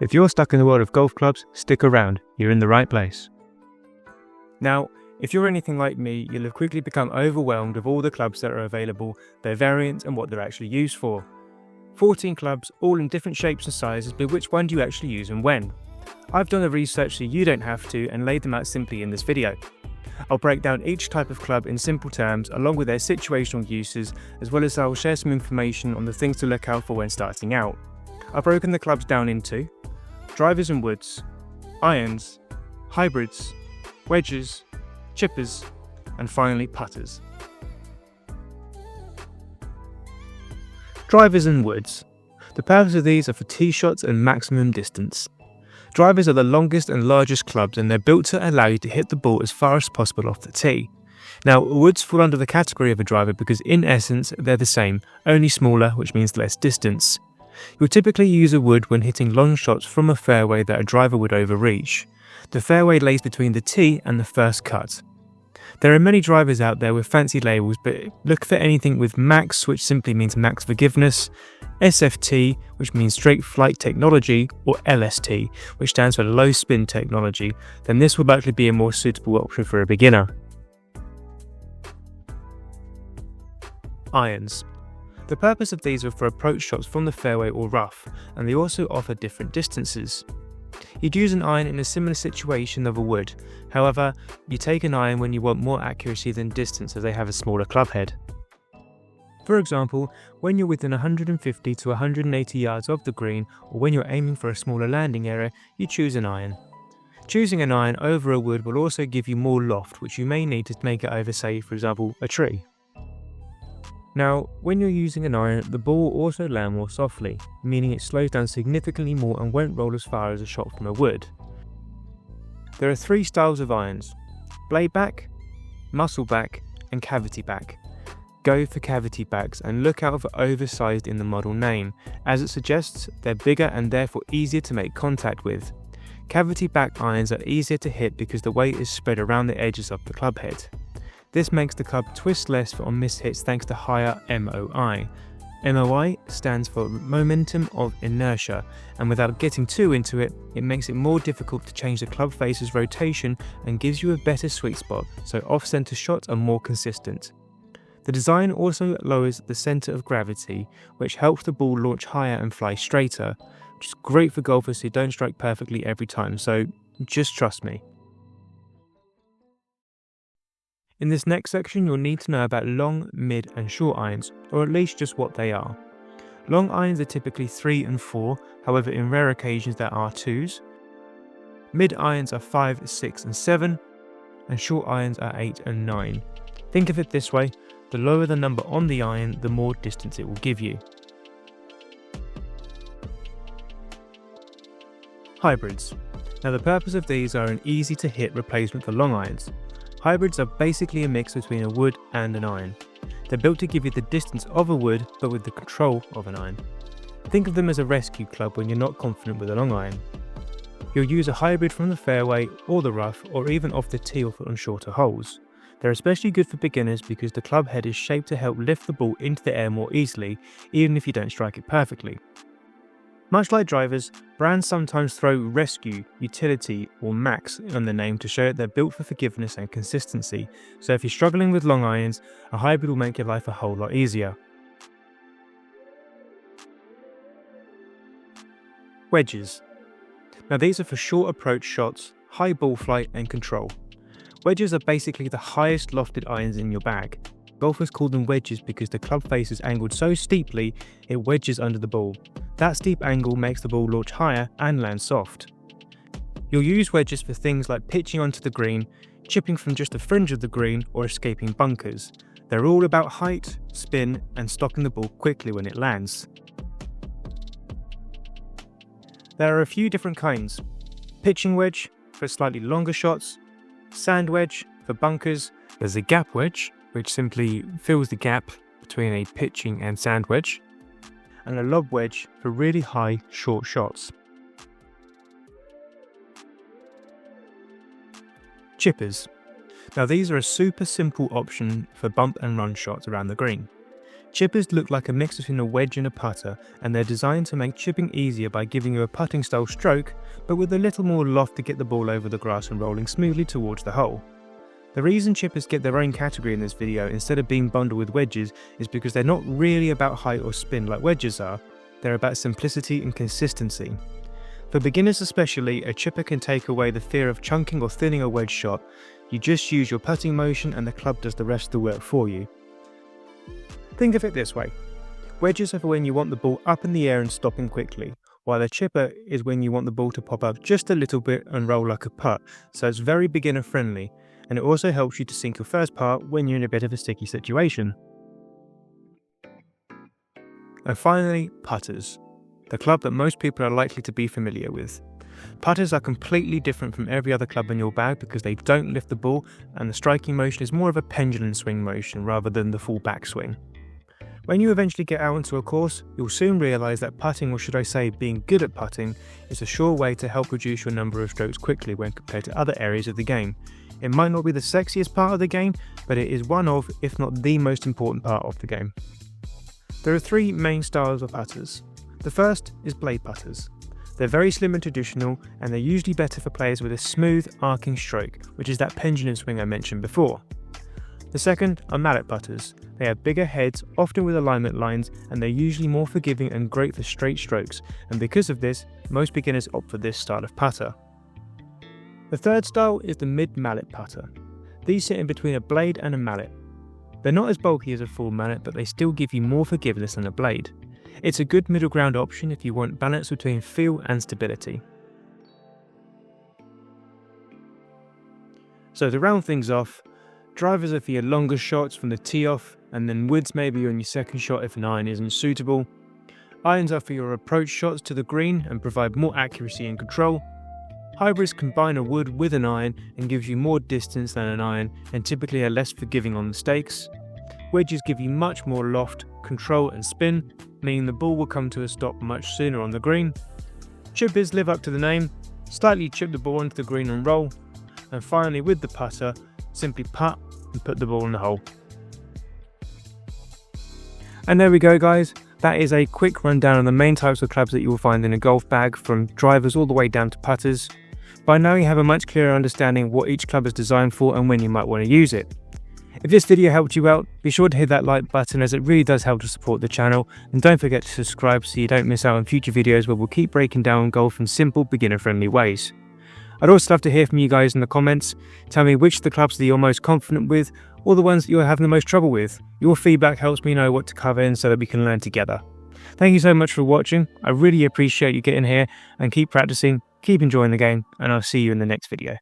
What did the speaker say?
If you're stuck in the world of golf clubs, stick around, you're in the right place. Now, if you're anything like me, you'll have quickly become overwhelmed with all the clubs that are available, their variants and what they're actually used for. 14 clubs, all in different shapes and sizes, but which one do you actually use and when? I've done the research so you don't have to and laid them out simply in this video. I'll break down each type of club in simple terms along with their situational uses, as well as I'll share some information on the things to look out for when starting out. I've broken the clubs down into drivers and woods, irons, hybrids, wedges, chippers, and finally putters. Drivers and woods. The purpose of these are for tee shots and maximum distance. Drivers are the longest and largest clubs, and they're built to allow you to hit the ball as far as possible off the tee. Now, woods fall under the category of a driver because in essence they're the same, only smaller, which means less distance. You'll typically use a wood when hitting long shots from a fairway that a driver would overreach. The fairway lays between the tee and the first cut. There are many drivers out there with fancy labels, but look for anything with MAX, which simply means max forgiveness, SFT, which means straight flight technology, or LST, which stands for low spin technology, then this will likely be a more suitable option for a beginner. Irons. The purpose of these are for approach shots from the fairway or rough, and they also offer different distances. You'd use an iron in a similar situation of a wood, however, you take an iron when you want more accuracy than distance as they have a smaller club head. For example, when you're within 150 to 180 yards of the green, or when you're aiming for a smaller landing area, you choose an iron. Choosing an iron over a wood will also give you more loft, which you may need to make it over, say, for example, a tree. Now, when you're using an iron, the ball will also land more softly, meaning it slows down significantly more and won't roll as far as a shot from a wood. There are 3 styles of irons: blade back, muscle back, and cavity back. Go for cavity backs and look out for oversized in the model name. As it suggests, they're bigger and therefore easier to make contact with. Cavity back irons are easier to hit because the weight is spread around the edges of the club head. This makes the club twist less on missed hits thanks to higher MOI. MOI stands for momentum of inertia, and without getting too into it, it makes it more difficult to change the club face's rotation and gives you a better sweet spot, so off-center shots are more consistent. The design also lowers the center of gravity, which helps the ball launch higher and fly straighter, which is great for golfers who don't strike perfectly every time, so just trust me. In this next section, you'll need to know about long, mid and short irons, or at least just what they are. Long irons are typically 3 and 4, however in rare occasions there are 2s. Mid irons are 5, 6 and 7, and short irons are 8 and 9. Think of it this way, the lower the number on the iron, the more distance it will give you. Hybrids. Now the purpose of these are an easy to hit replacement for long irons. Hybrids are basically a mix between a wood and an iron. They're built to give you the distance of a wood, but with the control of an iron. Think of them as a rescue club when you're not confident with a long iron. You'll use a hybrid from the fairway or the rough, or even off the tee or on shorter holes. They're especially good for beginners because the club head is shaped to help lift the ball into the air more easily, even if you don't strike it perfectly. Much like drivers, brands sometimes throw rescue, utility, or max on the name to show that they're built for forgiveness and consistency, so if you're struggling with long irons, a hybrid will make your life a whole lot easier. Wedges. Now these are for short approach shots, high ball flight and control. Wedges are basically the highest lofted irons in your bag. Golfers call them wedges because the club face is angled so steeply it wedges under the ball. That steep angle makes the ball launch higher and land soft. You'll use wedges for things like pitching onto the green, chipping from just the fringe of the green, or escaping bunkers. They're all about height, spin, and stopping the ball quickly when it lands. There are a few different kinds. Pitching wedge for slightly longer shots, sand wedge for bunkers, there's a gap wedge, which simply fills the gap between a pitching and sand wedge, and a lob wedge for really high, short shots. Chippers. Now these are a super simple option for bump and run shots around the green. Chippers look like a mix between a wedge and a putter, and they're designed to make chipping easier by giving you a putting style stroke, but with a little more loft to get the ball over the grass and rolling smoothly towards the hole. The reason chippers get their own category in this video instead of being bundled with wedges is because they're not really about height or spin like wedges are, they're about simplicity and consistency. For beginners especially, a chipper can take away the fear of chunking or thinning a wedge shot. You just use your putting motion and the club does the rest of the work for you. Think of it this way. Wedges are for when you want the ball up in the air and stopping quickly, while a chipper is when you want the ball to pop up just a little bit and roll like a putt, so it's very beginner friendly, and it also helps you to sink your first part when you're in a bit of a sticky situation. And finally, putters, the club that most people are likely to be familiar with. Putters are completely different from every other club in your bag because they don't lift the ball, and the striking motion is more of a pendulum swing motion rather than the full backswing. When you eventually get out onto a course, you'll soon realise that putting, or should I say being good at putting, is a sure way to help reduce your number of strokes quickly when compared to other areas of the game. It might not be the sexiest part of the game, but it is one of, if not the most important part of the game. There are three main styles of putters. The first is blade putters. They're very slim and traditional, and they're usually better for players with a smooth, arcing stroke, which is that pendulum swing I mentioned before. The second are mallet putters. They have bigger heads, often with alignment lines, and they're usually more forgiving and great for straight strokes, and because of this, most beginners opt for this style of putter. The third style is the mid-mallet putter. These sit in between a blade and a mallet. They're not as bulky as a full mallet, but they still give you more forgiveness than a blade. It's a good middle ground option if you want balance between feel and stability. So to round things off, drivers are for your longer shots from the tee off, and then woods maybe on your second shot if an iron isn't suitable. Irons are for your approach shots to the green and provide more accuracy and control. Hybrids combine a wood with an iron and gives you more distance than an iron and typically are less forgiving on mistakes. Wedges give you much more loft, control and spin, meaning the ball will come to a stop much sooner on the green. Chippers live up to the name, slightly chip the ball into the green and roll. And finally with the putter, simply putt and put the ball in the hole. And there we go guys, that is a quick rundown of the main types of clubs that you will find in a golf bag, from drivers all the way down to putters. By now you have a much clearer understanding of what each club is designed for and when you might want to use it. If this video helped you out, be sure to hit that like button as it really does help to support the channel, and don't forget to subscribe so you don't miss out on future videos where we'll keep breaking down golf in simple, beginner friendly ways. I'd also love to hear from you guys in the comments. Tell me which of the clubs that you're most confident with, or the ones that you're having the most trouble with. Your feedback helps me know what to cover in so that we can learn together. Thank you so much for watching. I really appreciate you getting here, and keep practicing, keep enjoying the game, and I'll see you in the next video.